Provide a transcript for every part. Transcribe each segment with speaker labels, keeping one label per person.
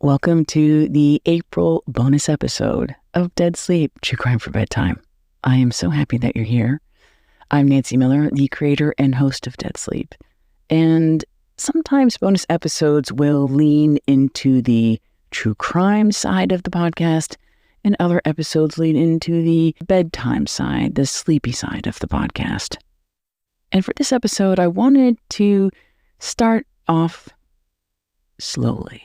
Speaker 1: Welcome to the April bonus episode of Dead Sleep, True Crime for Bedtime. I am so happy that you're here. I'm Nancy Miller, the creator and host of Dead Sleep. And sometimes bonus episodes will lean into the true crime side of the podcast, and other episodes lean into the bedtime side, the sleepy side of the podcast. And for this episode, I wanted to start off slowly.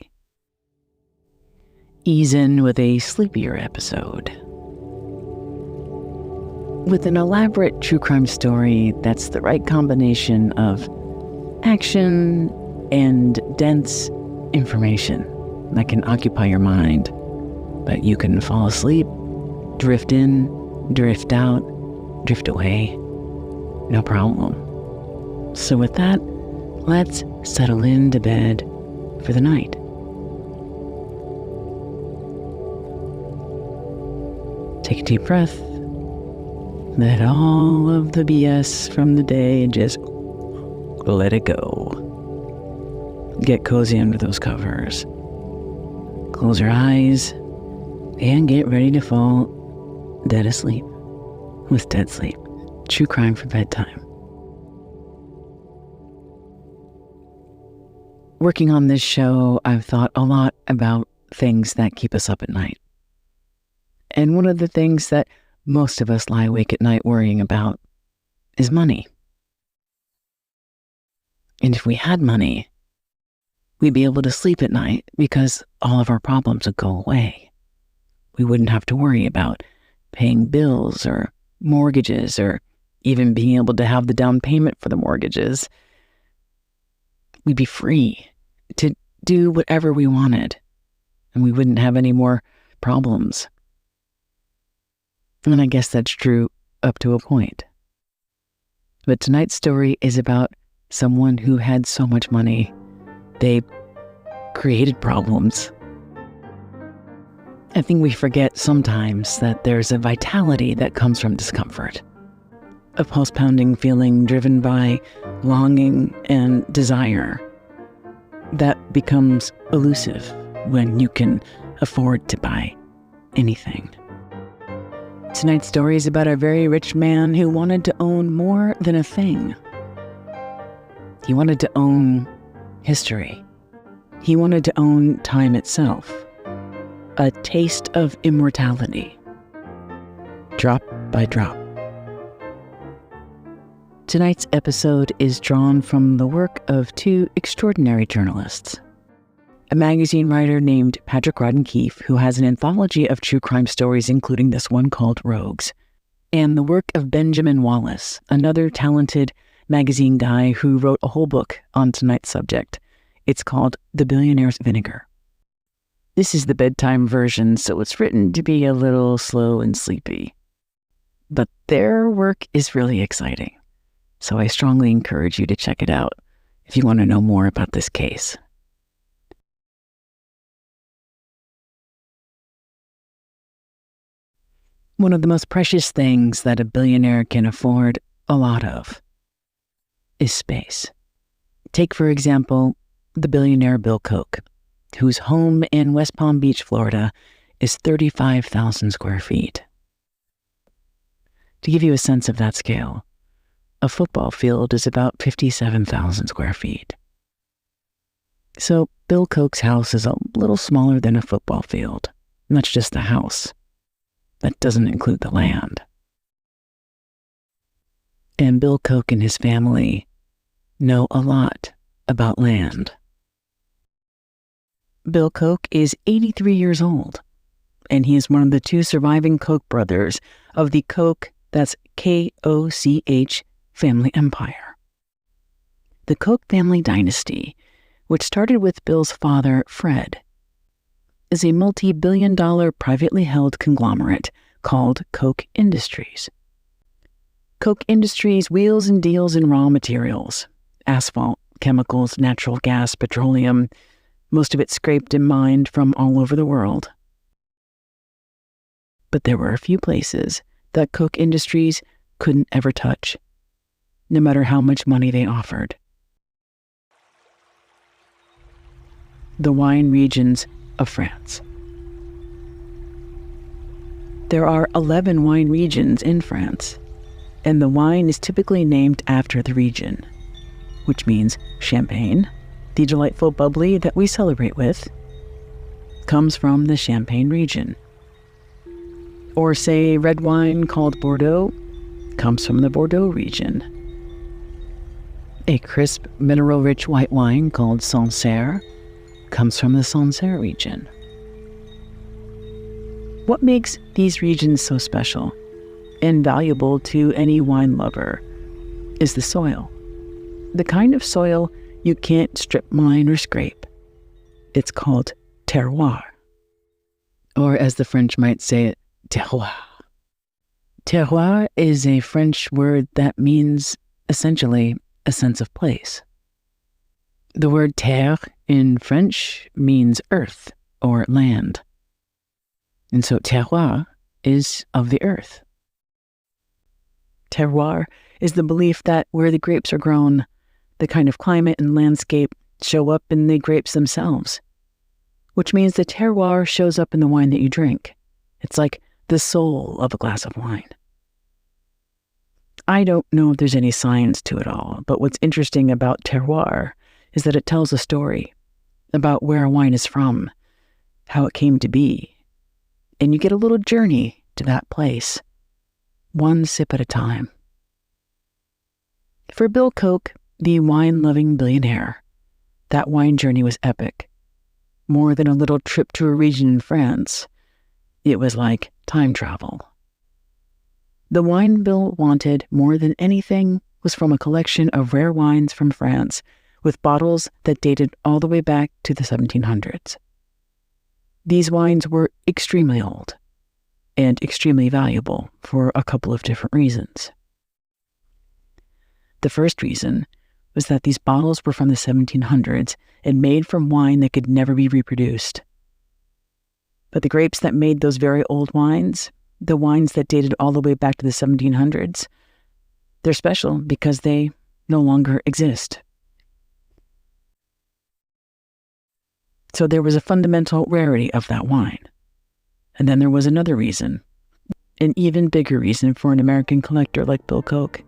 Speaker 1: Ease in with a sleepier episode. With an elaborate true crime story that's the right combination of action and dense information that can occupy your mind, but you can fall asleep, drift in, drift out, drift away, no problem. So with that, let's settle into bed for the night. Take a deep breath. Let all of the BS from the day just let it go. Get cozy under those covers. Close your eyes and get ready to fall dead asleep with Dead Sleep, True Crime for Bedtime. Working on this show, I've thought a lot about things that keep us up at night. And one of the things that most of us lie awake at night worrying about is money. And if we had money, we'd be able to sleep at night because all of our problems would go away. We wouldn't have to worry about paying bills or mortgages or even being able to have the down payment for the mortgages. We'd be free to do whatever we wanted, and we wouldn't have any more problems. And I guess that's true up to a point. But tonight's story is about someone who had so much money, they created problems. I think we forget sometimes that there's a vitality that comes from discomfort. A pulse-pounding feeling driven by longing and desire that becomes elusive when you can afford to buy anything. Tonight's story is about a very rich man who wanted to own more than a thing. He wanted to own history. He wanted to own time itself. A taste of immortality. Drop by drop. Tonight's episode is drawn from the work of two extraordinary journalists. A magazine writer named Patrick Rodden Keefe, who has an anthology of true crime stories, including this one called Rogues, and the work of Benjamin Wallace, another talented magazine guy who wrote a whole book on tonight's subject. It's called The Billionaire's Vinegar. This is the bedtime version, so it's written to be a little slow and sleepy. But their work is really exciting, so I strongly encourage you to check it out if you want to know more about this case. One of the most precious things that a billionaire can afford a lot of is space. Take, for example, the billionaire Bill Koch, whose home in West Palm Beach, Florida, is 35,000 square feet. To give you a sense of that scale, a football field is about 57,000 square feet. So Bill Koch's house is a little smaller than a football field, and that's just the house. That doesn't include the land. And Bill Koch and his family know a lot about land. Bill Koch is 83 years old, and he is one of the two surviving Koch brothers of the Koch, that's K-O-C-H, family empire. The Koch family dynasty, which started with Bill's father, Fred, is a multi-billion-dollar privately held conglomerate called Koch Industries. Koch Industries wheels and deals in raw materials, asphalt, chemicals, natural gas, petroleum, most of it scraped and mined from all over the world. But there were a few places that Koch Industries couldn't ever touch, no matter how much money they offered. The wine regions of France. There are 11 wine regions in France, and the wine is typically named after the region, which means Champagne, the delightful bubbly that we celebrate with, comes from the Champagne region. Or say red wine called Bordeaux comes from the Bordeaux region. A crisp, mineral-rich white wine called Sancerre comes from the Sancerre region. What makes these regions so special and valuable to any wine lover is the soil. The kind of soil you can't strip mine or scrape. It's called terroir. Or as the French might say it, terroir. Terroir is a French word that means essentially a sense of place. The word terre in French means earth or land. And so terroir is of the earth. Terroir is the belief that where the grapes are grown, the kind of climate and landscape show up in the grapes themselves, which means the terroir shows up in the wine that you drink. It's like the soul of a glass of wine. I don't know if there's any science to it all, but what's interesting about terroir is that it tells a story about where a wine is from, how it came to be, and you get a little journey to that place, one sip at a time. For Bill Koch, the wine-loving billionaire, that wine journey was epic. More than a little trip to a region in France, it was like time travel. The wine Bill wanted more than anything was from a collection of rare wines from France with bottles that dated all the way back to the 1700s. These wines were extremely old and extremely valuable for a couple of different reasons. The first reason was that these bottles were from the 1700s and made from wine that could never be reproduced. But the grapes that made those very old wines, the wines that dated all the way back to the 1700s, they're special because they no longer exist. So there was a fundamental rarity of that wine. And then there was another reason, an even bigger reason for an American collector like Bill Koch.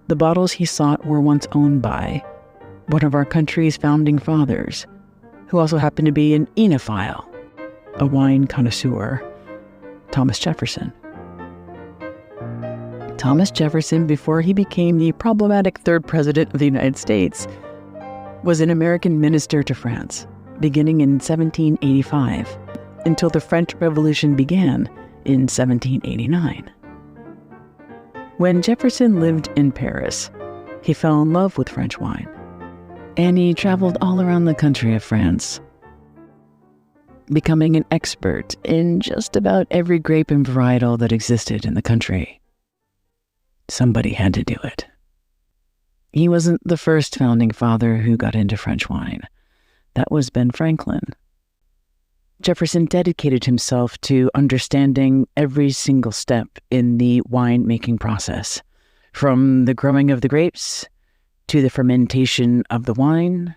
Speaker 1: The bottles he sought were once owned by one of our country's founding fathers, who also happened to be an enophile, a wine connoisseur, Thomas Jefferson. Thomas Jefferson, before he became the problematic third president of the United States, was an American minister to France, beginning in 1785, until the French Revolution began in 1789. When Jefferson lived in Paris, he fell in love with French wine, and he traveled all around the country of France, becoming an expert in just about every grape and varietal that existed in the country. Somebody had to do it. He wasn't the first founding father who got into French wine. That was Ben Franklin. Jefferson dedicated himself to understanding every single step in the wine-making process, from the growing of the grapes, to the fermentation of the wine,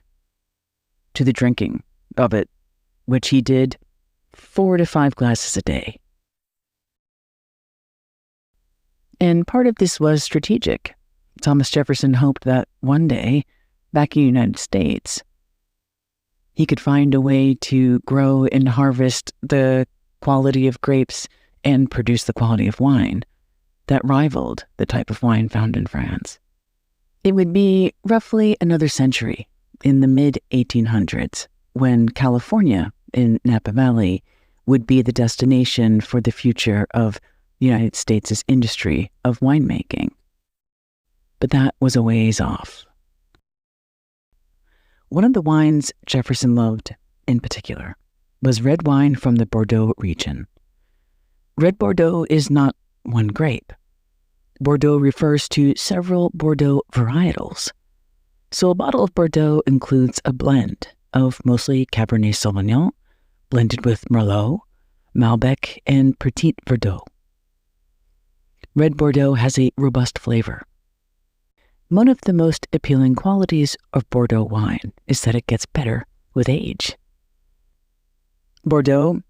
Speaker 1: to the drinking of it, which he did 4 to 5 glasses a day. And part of this was strategic. Thomas Jefferson hoped that one day, back in the United States, he could find a way to grow and harvest the quality of grapes and produce the quality of wine that rivaled the type of wine found in France. It would be roughly another century, in the mid-1800s, when California in Napa Valley would be the destination for the future of the United States' industry of winemaking. But that was a ways off. One of the wines Jefferson loved, in particular, was red wine from the Bordeaux region. Red Bordeaux is not one grape. Bordeaux refers to several Bordeaux varietals. So a bottle of Bordeaux includes a blend of mostly Cabernet Sauvignon, blended with Merlot, Malbec, and Petit Verdot. Red Bordeaux has a robust flavor. One of the most appealing qualities of Bordeaux wine is that it gets better with age. Bordeaux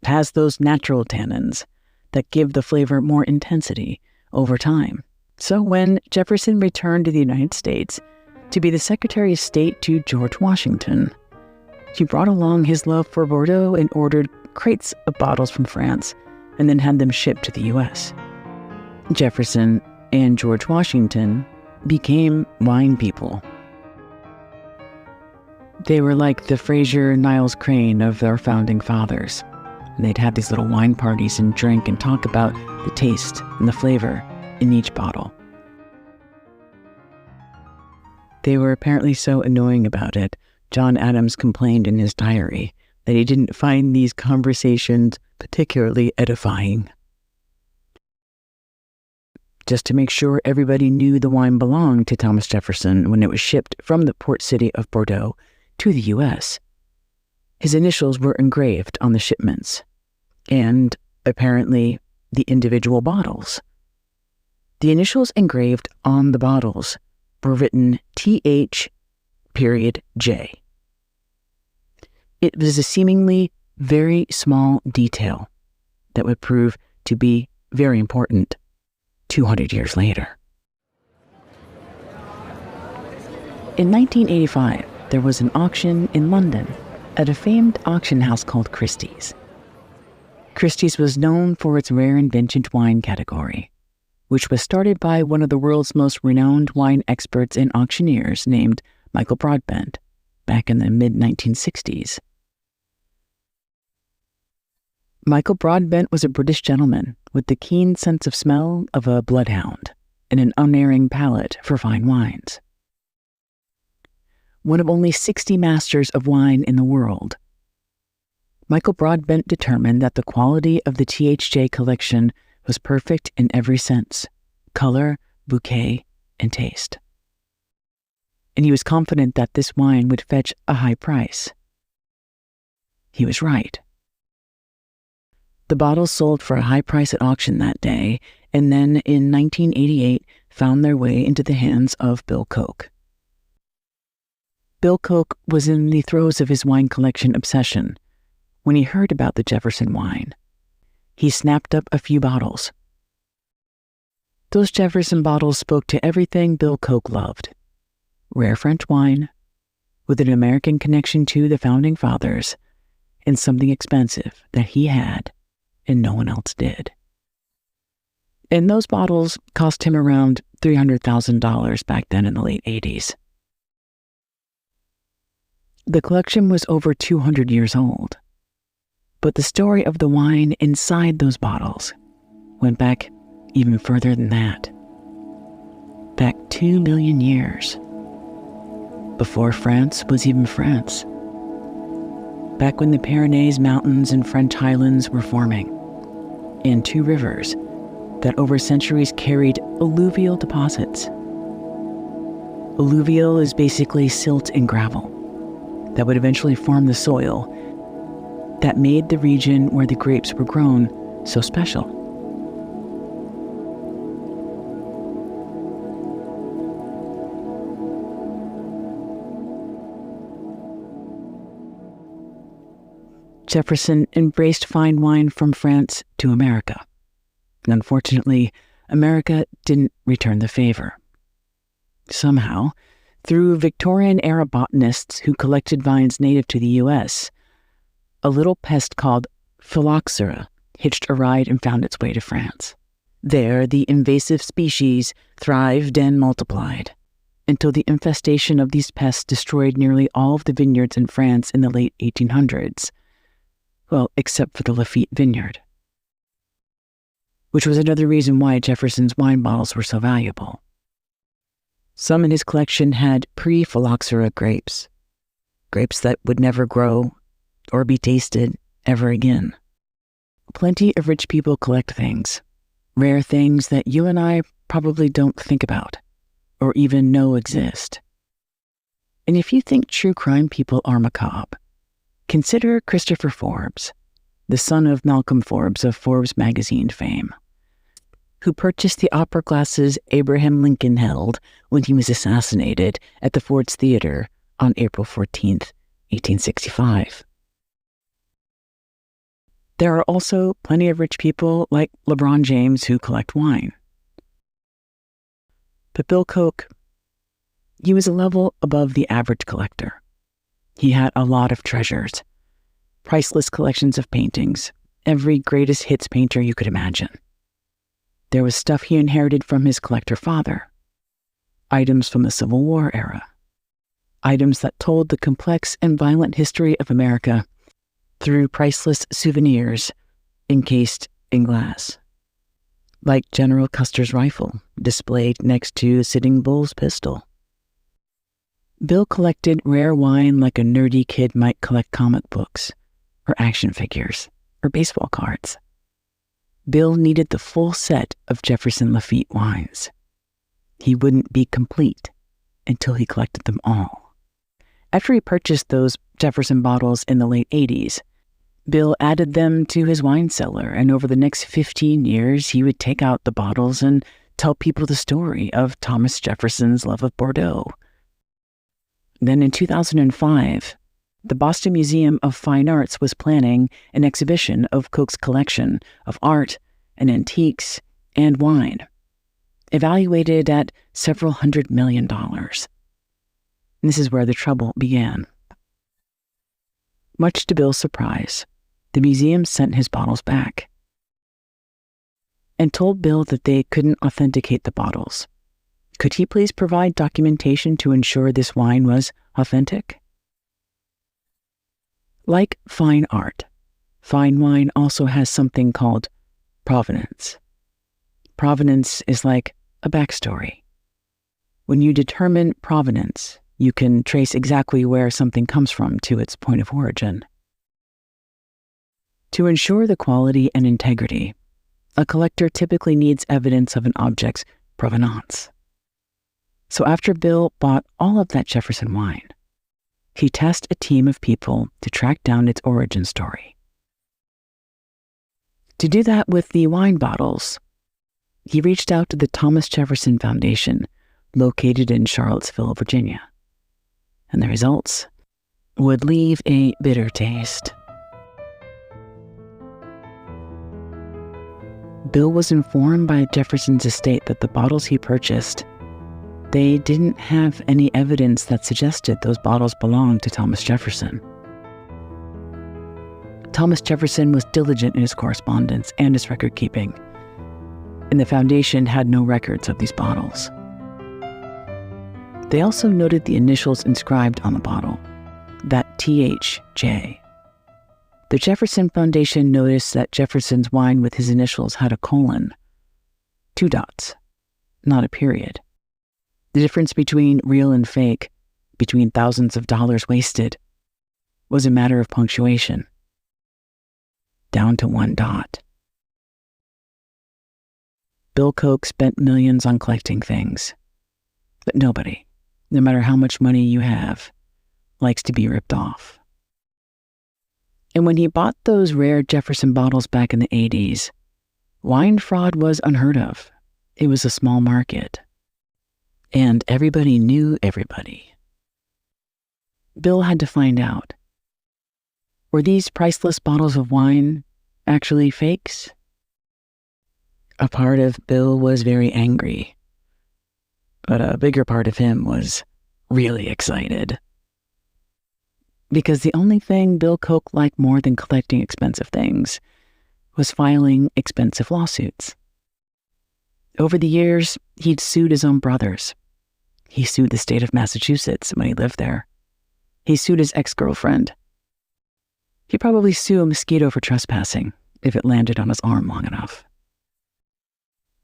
Speaker 1: has those natural tannins that give the flavor more intensity over time. So when Jefferson returned to the United States to be the Secretary of State to George Washington, he brought along his love for Bordeaux and ordered crates of bottles from France and then had them shipped to the U.S. Jefferson and George Washington became wine people. They were like the Fraser Niles Crane of our founding fathers. They'd have these little wine parties and drink and talk about the taste and the flavor in each bottle. They were apparently so annoying about it, John Adams complained in his diary that he didn't find these conversations particularly edifying. Just to make sure everybody knew the wine belonged to Thomas Jefferson when it was shipped from the port city of Bordeaux to the U.S., his initials were engraved on the shipments, and apparently the individual bottles. The initials engraved on the bottles were written Th.J. It was a seemingly very small detail that would prove to be very important 200 years later. In 1985, there was an auction in London at a famed auction house called Christie's. Christie's was known for its rare and vintage wine category, which was started by one of the world's most renowned wine experts and auctioneers named Michael Broadbent back in the mid-1960s. Michael Broadbent was a British gentleman with the keen sense of smell of a bloodhound and an unerring palate for fine wines. One of only 60 masters of wine in the world, Michael Broadbent determined that the quality of the THJ collection was perfect in every sense: color, bouquet, and taste. And he was confident that this wine would fetch a high price. He was right. The bottles sold for a high price at auction that day, and then in 1988 found their way into the hands of Bill Koch. Bill Koch was in the throes of his wine collection obsession when he heard about the Jefferson wine. He snapped up a few bottles. Those Jefferson bottles spoke to everything Bill Koch loved: rare French wine, with an American connection to the founding fathers, and something expensive that he had and no one else did. And those bottles cost him around $300,000 back then in the late 80s. The collection was over 200 years old, but the story of the wine inside those bottles went back even further than that. Back 2 million years, before France was even France. Back when the Pyrenees Mountains and French Highlands were forming, and 2 rivers that over centuries carried alluvial deposits. Alluvial is basically silt and gravel that would eventually form the soil that made the region where the grapes were grown so special. Jefferson embraced fine wine from France to America. And unfortunately, America didn't return the favor. Somehow, through Victorian-era botanists who collected vines native to the U.S., a little pest called phylloxera hitched a ride and found its way to France. There, the invasive species thrived and multiplied until the infestation of these pests destroyed nearly all of the vineyards in France in the late 1800s. Well, except for the Lafite vineyard, which was another reason why Jefferson's wine bottles were so valuable. Some in his collection had pre-phylloxera grapes that would never grow or be tasted ever again. Plenty of rich people collect things, rare things that you and I probably don't think about or even know exist. And if you think true crime people are macabre, consider Christopher Forbes, the son of Malcolm Forbes of Forbes magazine fame, who purchased the opera glasses Abraham Lincoln held when he was assassinated at the Ford's Theater on April 14th, 1865. There are also plenty of rich people like LeBron James who collect wine. But Bill Koch, he was a level above the average collector. He had a lot of treasures, priceless collections of paintings, every greatest hits painter you could imagine. There was stuff he inherited from his collector father, items from the Civil War era, items that told the complex and violent history of America through priceless souvenirs encased in glass, like General Custer's rifle displayed next to Sitting Bull's pistol. Bill collected rare wine like a nerdy kid might collect comic books, or action figures, or baseball cards. Bill needed the full set of Jefferson Lafite wines. He wouldn't be complete until he collected them all. After he purchased those Jefferson bottles in the late 80s, Bill added them to his wine cellar, and over the next 15 years, he would take out the bottles and tell people the story of Thomas Jefferson's love of Bordeaux. Then in 2005, the Boston Museum of Fine Arts was planning an exhibition of Koch's collection of art and antiques and wine, evaluated at several $100 million. This is where the trouble began. Much to Bill's surprise, the museum sent his bottles back and told Bill that they couldn't authenticate the bottles. Could he please provide documentation to ensure this wine was authentic? Like fine art, fine wine also has something called provenance. Provenance is like a backstory. When you determine provenance, you can trace exactly where something comes from to its point of origin. To ensure the quality and integrity, a collector typically needs evidence of an object's provenance. So after Bill bought all of that Jefferson wine, he tasked a team of people to track down its origin story. To do that with the wine bottles, he reached out to the Thomas Jefferson Foundation, located in Charlottesville, Virginia. And the results would leave a bitter taste. Bill was informed by Jefferson's estate that the bottles he purchased, they didn't have any evidence that suggested those bottles belonged to Thomas Jefferson. Thomas Jefferson was diligent in his correspondence and his record keeping, and the foundation had no records of these bottles. They also noted the initials inscribed on the bottle, that THJ. The Jefferson Foundation noticed that Jefferson's wine with his initials had a colon, 2 dots, not a period. The difference between real and fake, between thousands of dollars wasted, was a matter of punctuation, down to 1 dot. Bill Koch spent millions on collecting things, but nobody, no matter how much money you have, likes to be ripped off. And when he bought those rare Jefferson bottles back in the 80s, wine fraud was unheard of. It was a small market. And everybody knew everybody. Bill had to find out. Were these priceless bottles of wine actually fakes? A part of Bill was very angry, but a bigger part of him was really excited. Because the only thing Bill Koch liked more than collecting expensive things was filing expensive lawsuits. Over the years, he'd sued his own brothers. He sued the state of Massachusetts when he lived there. He sued his ex-girlfriend. He'd probably sue a mosquito for trespassing if it landed on his arm long enough.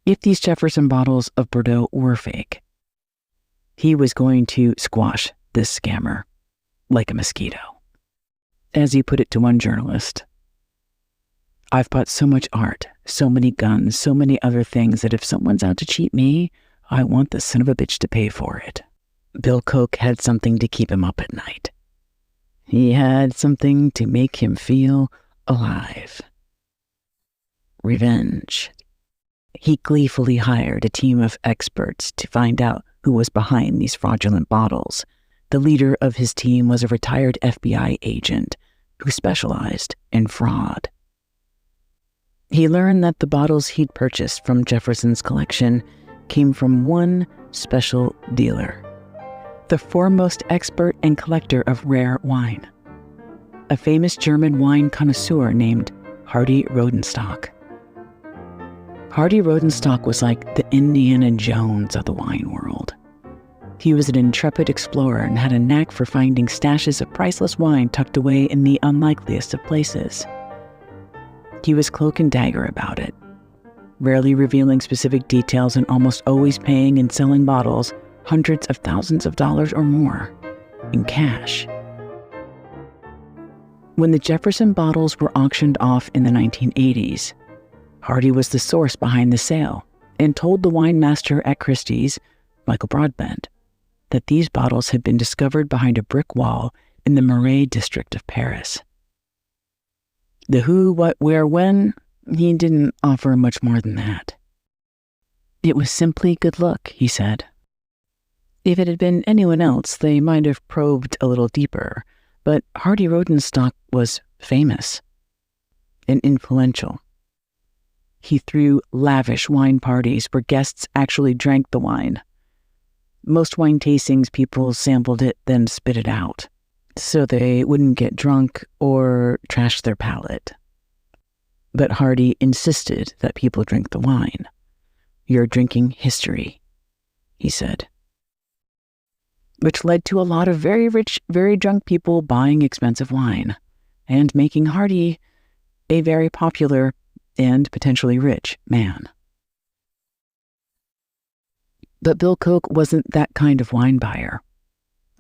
Speaker 1: If these Jefferson bottles of Bordeaux were fake, he was going to squash this scammer like a mosquito. As he put it to one journalist, "I've bought so much art, so many guns, so many other things that if someone's out to cheat me, I want the son of a bitch to pay for it." Bill Koch had something to keep him up at night. He had something to make him feel alive. Revenge. He gleefully hired a team of experts to find out who was behind these fraudulent bottles. The leader of his team was a retired FBI agent who specialized in fraud. He learned that the bottles he'd purchased from Jefferson's collection came from one special dealer, the foremost expert and collector of rare wine, a famous German wine connoisseur named Hardy Rodenstock. Hardy Rodenstock was like the Indiana Jones of the wine world. He was an intrepid explorer and had a knack for finding stashes of priceless wine tucked away in the unlikeliest of places. He was cloak and dagger about it, rarely revealing specific details and almost always paying and selling bottles hundreds of thousands of dollars or more in cash. When the Jefferson bottles were auctioned off in the 1980s, Hardy was the source behind the sale and told the wine master at Christie's, Michael Broadbent, that these bottles had been discovered behind a brick wall in the Marais district of Paris. The who, what, where, when, he didn't offer much more than that. It was simply good luck, he said. If it had been anyone else, they might have probed a little deeper, but Hardy Rodenstock was famous and influential. He threw lavish wine parties where guests actually drank the wine. Most wine tastings, people sampled it, then spit it out, so they wouldn't get drunk or trash their palate. But Hardy insisted that people drink the wine. "You're drinking history," he said. Which led to a lot of very rich, very drunk people buying expensive wine and making Hardy a very popular and potentially rich man. But Bill Koch wasn't that kind of wine buyer.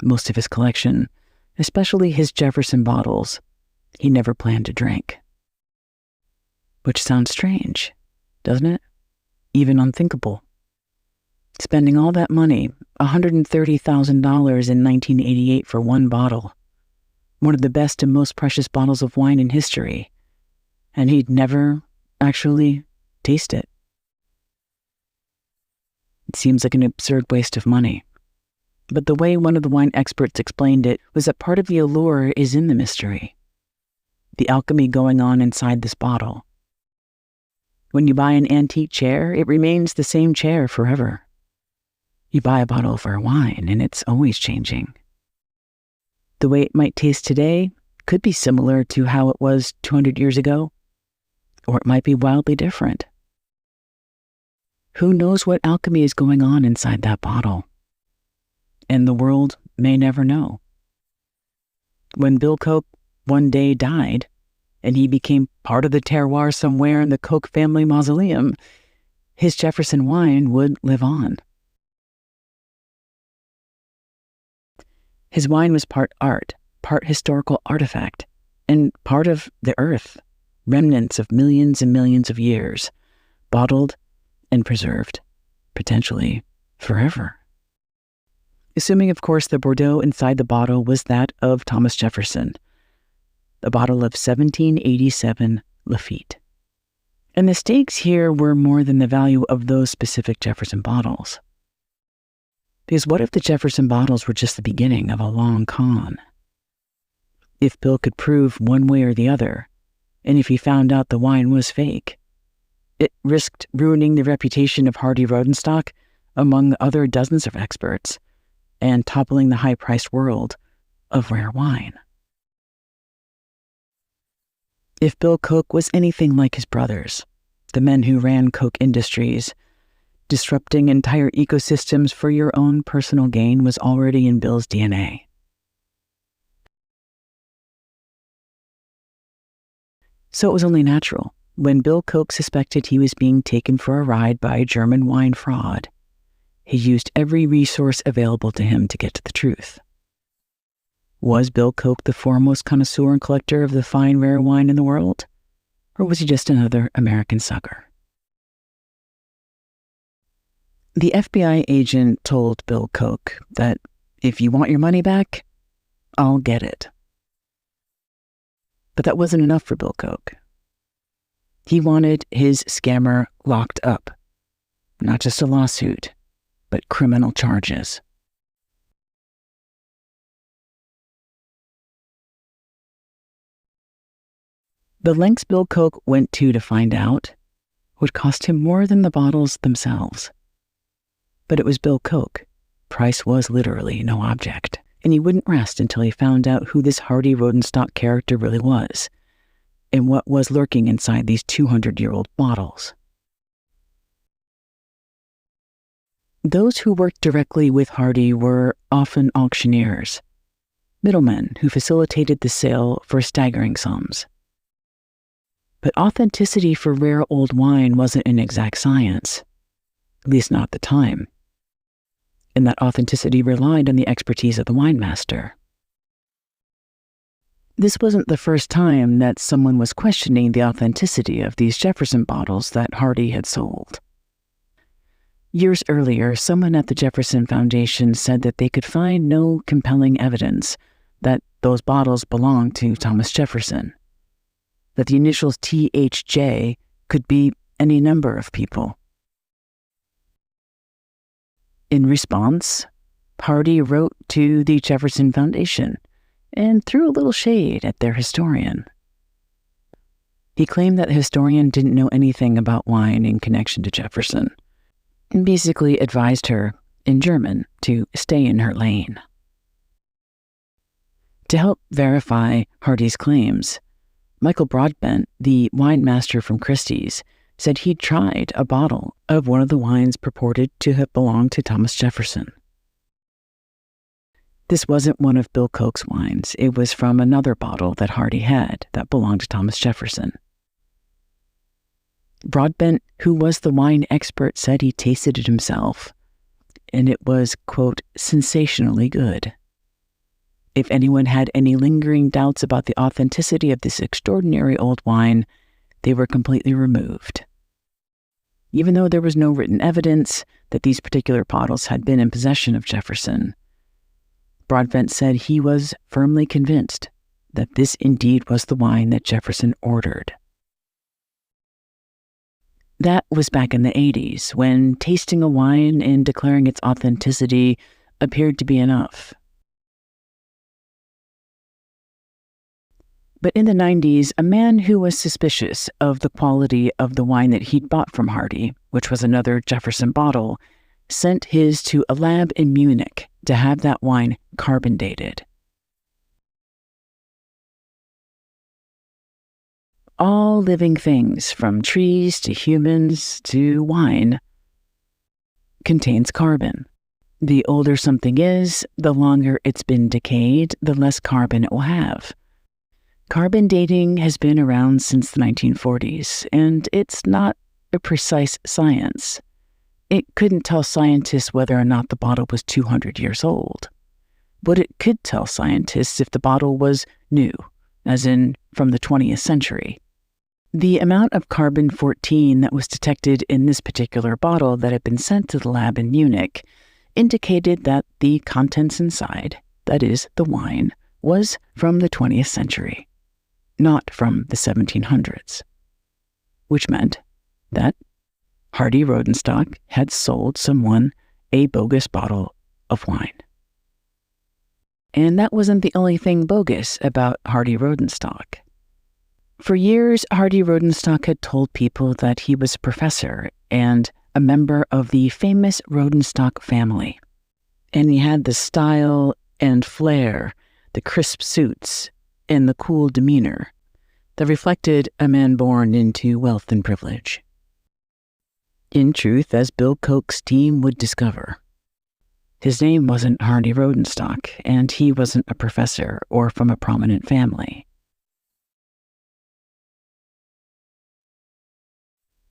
Speaker 1: Most of his collection, especially his Jefferson bottles, he never planned to drink. Which sounds strange, doesn't it? Even unthinkable. Spending all that money, $130,000 in 1988 for one bottle, one of the best and most precious bottles of wine in history, and he'd never actually taste it. It seems like an absurd waste of money. But the way one of the wine experts explained it was that part of the allure is in the mystery, the alchemy going on inside this bottle. When you buy an antique chair, it remains the same chair forever. You buy a bottle of rare wine, and it's always changing. The way it might taste today could be similar to how it was 200 years ago, or it might be wildly different. Who knows what alchemy is going on inside that bottle? And the world may never know. When Bill Koch one day died, and he became part of the terroir somewhere in the Koch family mausoleum, his Jefferson wine would live on. His wine was part art, part historical artifact, and part of the earth, remnants of millions and millions of years, bottled and preserved, potentially forever. Assuming, of course, the Bordeaux inside the bottle was that of Thomas Jefferson, a bottle of 1787 Lafite. And the stakes here were more than the value of those specific Jefferson bottles. Because what if the Jefferson bottles were just the beginning of a long con? If Bill could prove one way or the other, and if he found out the wine was fake, it risked ruining the reputation of Hardy Rodenstock among other dozens of experts and toppling the high-priced world of rare wine. If Bill Koch was anything like his brothers, the men who ran Koch Industries, disrupting entire ecosystems for your own personal gain was already in Bill's DNA. So it was only natural, when Bill Koch suspected he was being taken for a ride by a German wine fraud, he used every resource available to him to get to the truth. Was Bill Koch the foremost connoisseur and collector of the fine rare wine in the world? Or was he just another American sucker? The FBI agent told Bill Koch that if you want your money back, I'll get it. But that wasn't enough for Bill Koch. He wanted his scammer locked up, not just a lawsuit, but criminal charges. The lengths Bill Koch went to find out would cost him more than the bottles themselves. But it was Bill Koch. Price was literally no object, and he wouldn't rest until he found out who this Hardy Rodenstock character really was, and what was lurking inside these 200-year-old bottles. Those who worked directly with Hardy were often auctioneers, middlemen who facilitated the sale for staggering sums. But authenticity for rare old wine wasn't an exact science, at least not at the time, and that authenticity relied on the expertise of the wine master. This wasn't the first time that someone was questioning the authenticity of these Jefferson bottles that Hardy had sold. Years earlier, someone at the Jefferson Foundation said that they could find no compelling evidence that those bottles belonged to Thomas Jefferson, that the initials THJ could be any number of people. In response, Hardy wrote to the Jefferson Foundation and threw a little shade at their historian. He claimed that the historian didn't know anything about wine in connection to Jefferson, and basically advised her, in German, to stay in her lane. To help verify Hardy's claims, Michael Broadbent, the wine master from Christie's, said he'd tried a bottle of one of the wines purported to have belonged to Thomas Jefferson. This wasn't one of Bill Koch's wines. It was from another bottle that Hardy had that belonged to Thomas Jefferson. Broadbent, who was the wine expert, said he tasted it himself, and it was, quote, sensationally good. If anyone had any lingering doubts about the authenticity of this extraordinary old wine, they were completely removed. Even though there was no written evidence that these particular bottles had been in possession of Jefferson, Broadbent said he was firmly convinced that this indeed was the wine that Jefferson ordered. That was back in the 80s, when tasting a wine and declaring its authenticity appeared to be enough. But in the 90s, a man who was suspicious of the quality of the wine that he'd bought from Hardy, which was another Jefferson bottle, sent his to a lab in Munich to have that wine carbon dated. All living things, from trees to humans to wine, contains carbon. The older something is, the longer it's been decayed, the less carbon it will have. Carbon dating has been around since the 1940s, and it's not a precise science. It couldn't tell scientists whether or not the bottle was 200 years old. But it could tell scientists if the bottle was new, as in from the 20th century. The amount of carbon-14 that was detected in this particular bottle that had been sent to the lab in Munich indicated that the contents inside, that is, the wine, was from the 20th century, not from the 1700s, which meant that Hardy Rodenstock had sold someone a bogus bottle of wine. And that wasn't the only thing bogus about Hardy Rodenstock. For years, Hardy Rodenstock had told people that he was a professor and a member of the famous Rodenstock family. And he had the style and flair, the crisp suits, and the cool demeanor that reflected a man born into wealth and privilege. In truth, as Bill Koch's team would discover, his name wasn't Hardy Rodenstock, and he wasn't a professor or from a prominent family.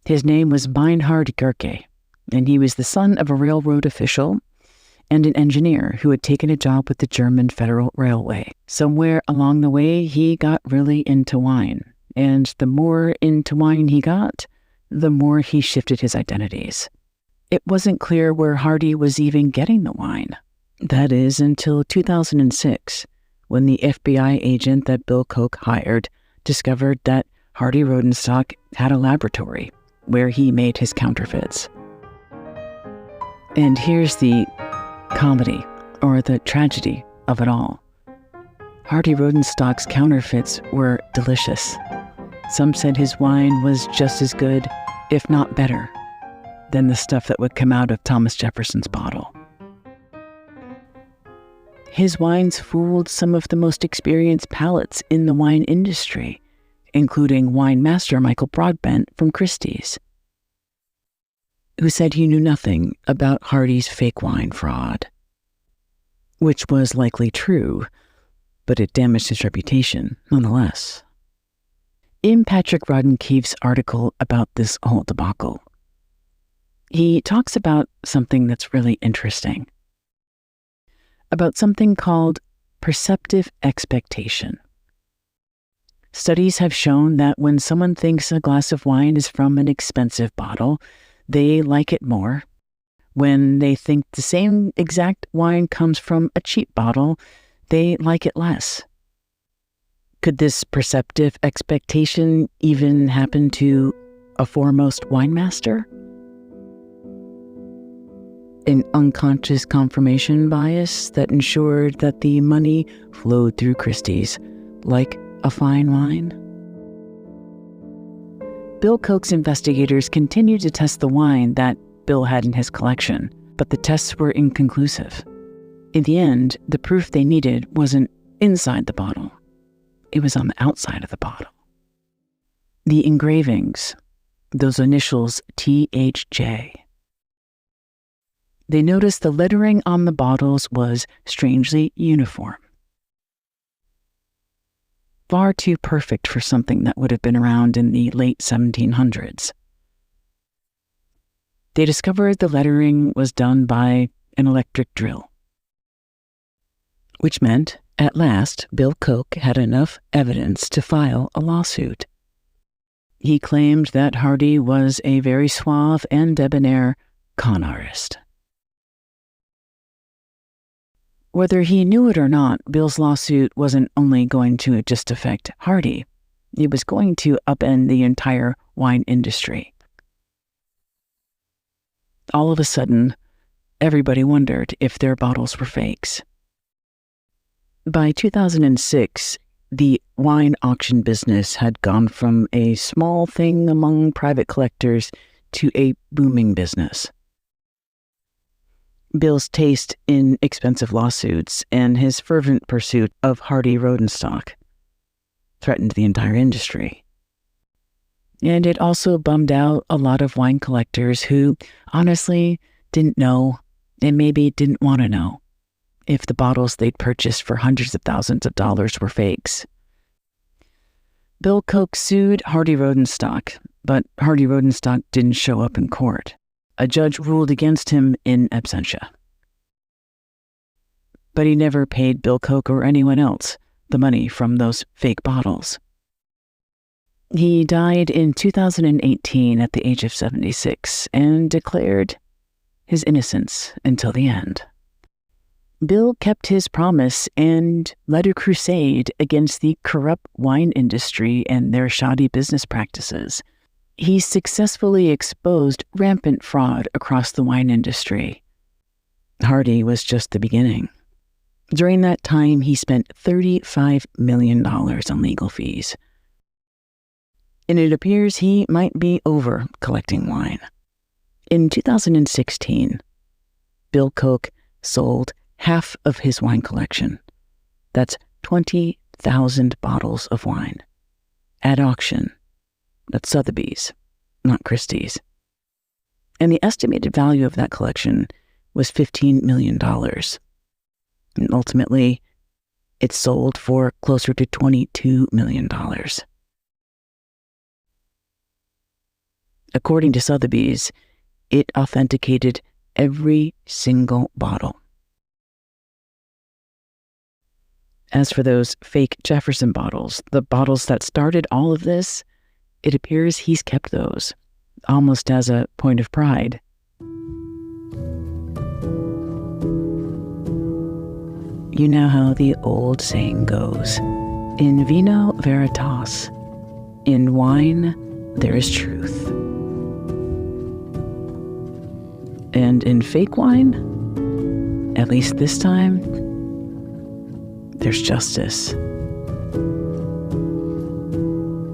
Speaker 1: His name was Meinhard Gerke, and he was the son of a railroad official and an engineer who had taken a job with the German Federal Railway. Somewhere along the way, he got really into wine, and the more into wine he got, the more he shifted his identities. It wasn't clear where Hardy was even getting the wine. That is, until 2006, when the FBI agent that Bill Koch hired discovered that Hardy Rodenstock had a laboratory where he made his counterfeits. And here's the comedy, or the tragedy of it all. Hardy Rodenstock's counterfeits were delicious. Some said his wine was just as good, if not better, than the stuff that would come out of Thomas Jefferson's bottle. His wines fooled some of the most experienced palates in the wine industry, including wine master Michael Broadbent from Christie's, who said he knew nothing about Hardy's fake wine fraud, which was likely true, but it damaged his reputation nonetheless. In Patrick Rodden Keefe's article about this whole debacle, he talks about something that's really interesting, about something called perceptive expectation. Studies have shown that when someone thinks a glass of wine is from an expensive bottle, they like it more. When they think the same exact wine comes from a cheap bottle, they like it less. Could this perceptive expectation even happen to a foremost wine master? An unconscious confirmation bias that ensured that the money flowed through Christie's like a fine wine? Bill Koch's investigators continued to test the wine that Bill had in his collection, but the tests were inconclusive. In the end, the proof they needed wasn't inside the bottle. It was on the outside of the bottle. The engravings, those initials THJ. They noticed the lettering on the bottles was strangely uniform. Far too perfect for something that would have been around in the late 1700s. They discovered the lettering was done by an electric drill, which meant, at last, Bill Koch had enough evidence to file a lawsuit. He claimed that Hardy was a very suave and debonair con artist. Whether he knew it or not, Bill's lawsuit wasn't only going to just affect Hardy, it was going to upend the entire wine industry. All of a sudden, everybody wondered if their bottles were fakes. By 2006, the wine auction business had gone from a small thing among private collectors to a booming business. Bill's taste in expensive lawsuits and his fervent pursuit of Hardy Rodenstock threatened the entire industry. And it also bummed out a lot of wine collectors who honestly didn't know and maybe didn't want to know if the bottles they'd purchased for hundreds of thousands of dollars were fakes. Bill Koch sued Hardy Rodenstock, but Hardy Rodenstock didn't show up in court. A judge ruled against him in absentia. But he never paid Bill Koch or anyone else the money from those fake bottles. He died in 2018 at the age of 76 and declared his innocence until the end. Bill kept his promise and led a crusade against the corrupt wine industry and their shoddy business practices. He successfully exposed rampant fraud across the wine industry. Hardy was just the beginning. During that time, he spent $35 million on legal fees. And it appears he might be over collecting wine. In 2016, Bill Koch sold half of his wine collection. That's 20,000 bottles of wine at auction. That's Sotheby's, not Christie's. And the estimated value of that collection was $15 million. And ultimately, it sold for closer to $22 million. According to Sotheby's, it authenticated every single bottle. As for those fake Jefferson bottles, the bottles that started all of this, it appears he's kept those, almost as a point of pride. You know how the old saying goes, in vino veritas, in wine there is truth. And in fake wine, at least this time, there's justice.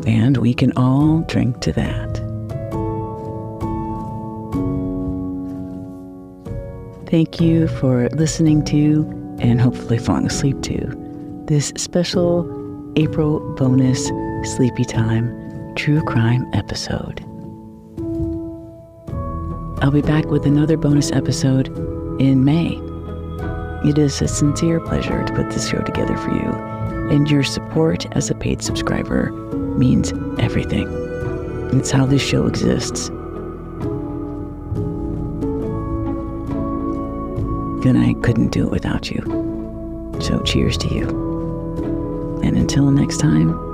Speaker 1: And we can all drink to that. Thank you for listening to, and hopefully falling asleep to, this special April bonus Sleepy Time true crime episode. I'll be back with another bonus episode in May. It is a sincere pleasure to put this show together for you, and your support as a paid subscriber means everything. It's how this show exists. And I couldn't do it without you. So cheers to you. And until next time,